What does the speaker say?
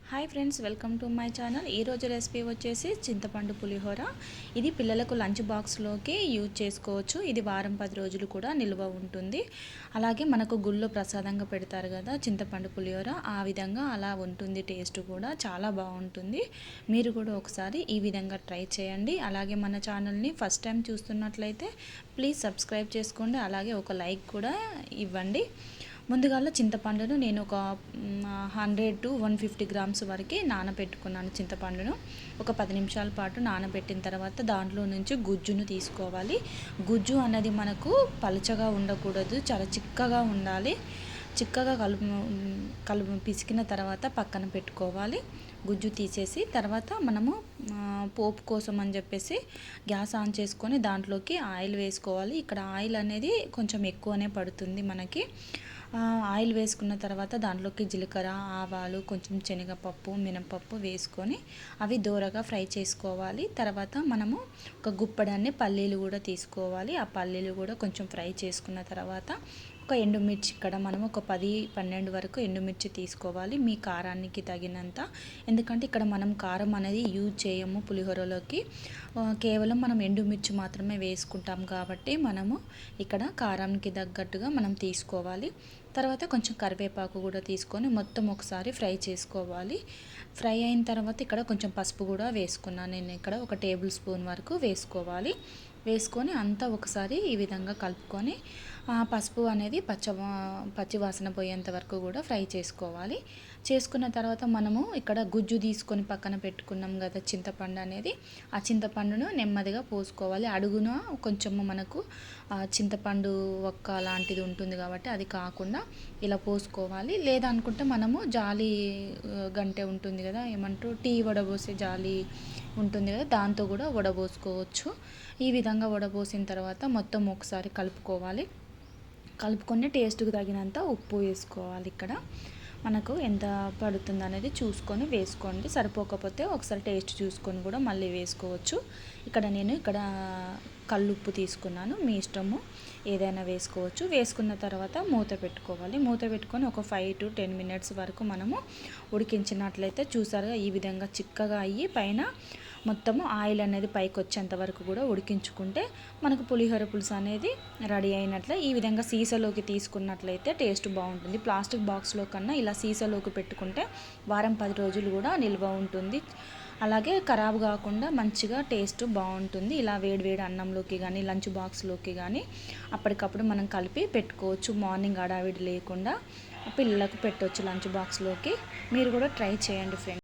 Hi friends, welcome to my channel. ఈరోజు recipe వచ్చేసి చింతపండు పులిహోర. ఇది పిల్లలకు లంచ్ బాక్స్లోకి యూజ్ చేసుకోవచ్చు. ఇది వారం 10 రోజులు కూడా నిల్వ ఉంటుంది. అలాగే మనకు గుళ్ళో ప్రసాదంగా పెడతారు కదా చింతపండు పులిహోర, ఆ విధంగా అలా ఉంటుంది. టేస్ట్ కూడా చాలా బాగుంటుంది. మీరు కూడా ఒకసారి ఈ విధంగా ట్రై చేయండి. అలాగే మన ఛానల్ని ఫస్ట్ టైం చూస్తున్నట్లయితే ప్లీజ్ సబ్స్క్రైబ్ చేసుకోండి. అలాగే ఒక లైక్ కూడా ఇవ్వండి. ముందుగా చింతపండును నేను ఒక 100 to 150 గ్రామ్స్ వరకు నానబెట్టుకున్నాను. చింతపండును ఒక 10 నిమిషాల పాటు నానబెట్టిన తర్వాత దాంట్లో నుంచి గుజ్జును తీసుకోవాలి. గుజ్జు అనేది మనకు పలుచగా ఉండకూడదు, చాలా చిక్కగా ఉండాలి. చిక్కగా కలుపు పిసికిన తర్వాత పక్కన పెట్టుకోవాలి. గుజ్జు తీసేసి తర్వాత మనము పోపు కోసం అని చెప్పేసి గ్యాస్ ఆన్ చేసుకొని దాంట్లోకి ఆయిల్ వేసుకోవాలి. ఇక్కడ ఆయిల్ అనేది కొంచెం ఎక్కువనే పడుతుంది మనకి. ఆయిల్ వేసుకున్న తర్వాత దాంట్లోకి జీలకర్ర, ఆవాలు, కొంచెం శనగపప్పు, మినపప్పు వేసుకొని అవి దోరగా ఫ్రై చేసుకోవాలి. తర్వాత మనము ఒక గుప్పడాన్ని పల్లీలు కూడా తీసుకోవాలి. ఆ పల్లీలు కూడా కొంచెం ఫ్రై చేసుకున్న తర్వాత ఒక ఎండుమిర్చి, ఇక్కడ మనం ఒక 10-12 వరకు ఎండుమిర్చి తీసుకోవాలి మీ కారానికి తగినంత. ఎందుకంటే ఇక్కడ మనం కారం అనేది యూజ్ చేయము పులిహోరలోకి, కేవలం మనం ఎండుమిర్చి మాత్రమే వేసుకుంటాం కాబట్టి మనము ఇక్కడ కారానికి తగ్గట్టుగా మనం తీసుకోవాలి. తర్వాత కొంచెం కరివేపాకు కూడా తీసుకొని మొత్తం ఒకసారి ఫ్రై చేసుకోవాలి. ఫ్రై అయిన తర్వాత ఇక్కడ కొంచెం పసుపు కూడా వేసుకున్నాను. నేను ఇక్కడ ఒక టేబుల్ స్పూన్ వరకు వేసుకోవాలి. వేసుకొని అంతా ఒకసారి ఈ విధంగా కలుపుకొని పసుపు అనేది పచ్చి వాసన పోయేంత వరకు కూడా ఫ్రై చేసుకోవాలి. చేసుకున్న తర్వాత మనము ఇక్కడ గుజ్జు తీసుకొని పక్కన పెట్టుకున్నాం కదా చింతపండు అనేది, ఆ చింతపండును నెమ్మదిగా పోసుకోవాలి. అడుగున కొంచెము మనకు చింతపండు ఒక్క లాంటిది ఉంటుంది కాబట్టి అది కాకుండా ఇలా పోసుకోవాలి. లేదనుకుంటే మనము జాలి గంటె ఉంటుంది కదా, ఏమంటారు, టీ వడబోసే జాలి ఉంటుంది కదా, దాంతో కూడా వడబోసుకోవచ్చు. ఈ విధంగా వడబోసిన తర్వాత మొత్తం ఒకసారి కలుపుకొని టేస్ట్కి తగినంత ఉప్పు వేసుకోవాలి. ఇక్కడ మనకు ఎంత పడుతుంది అనేది చూసుకొని వేసుకోండి. సరిపోకపోతే ఒకసారి టేస్ట్ చూసుకొని కూడా మళ్ళీ వేసుకోవచ్చు. నేను కల్లుప్పు తీసుకున్నాను, మీ ఇష్టము ఏదైనా వేసుకోవచ్చు. వేసుకున్న తర్వాత మూత పెట్టుకోవాలి. మూత పెట్టుకొని ఒక 5 to 10 minutes వరకు మనము ఉడికించినట్లయితే చూసారుగా ఈ విధంగా చిక్కగా అయ్యి పైన మొత్తము ఆయిల్ అనేది పైకి వచ్చేంత వరకు కూడా ఉడికించుకుంటే మనకు పులిహోర పులుసు అనేది రెడీ అయినట్లే. ఈ విధంగా సీసాలోకి తీసుకున్నట్లయితే టేస్ట్ బాగుంటుంది. ప్లాస్టిక్ బాక్స్లో కన్నా ఇలా సీసాలోకి పెట్టుకుంటే వారం 10 రోజులు కూడా నిల్వ ఉంటుంది. అలాగే ఖరాబ్ కాకుండా మంచిగా టేస్ట్ బాగుంటుంది. ఇలా వేడివేడి అన్నంలోకి కానీ లంచ్ బాక్స్లోకి కానీ అప్పటికప్పుడు మనం కలిపి పెట్టుకోవచ్చు. మార్నింగ్ హడావిడి లేకుండా పిల్లలకు పెట్టవచ్చు లంచ్ బాక్స్లోకి. మీరు కూడా ట్రై చేయండి ఫ్రెండ్స్.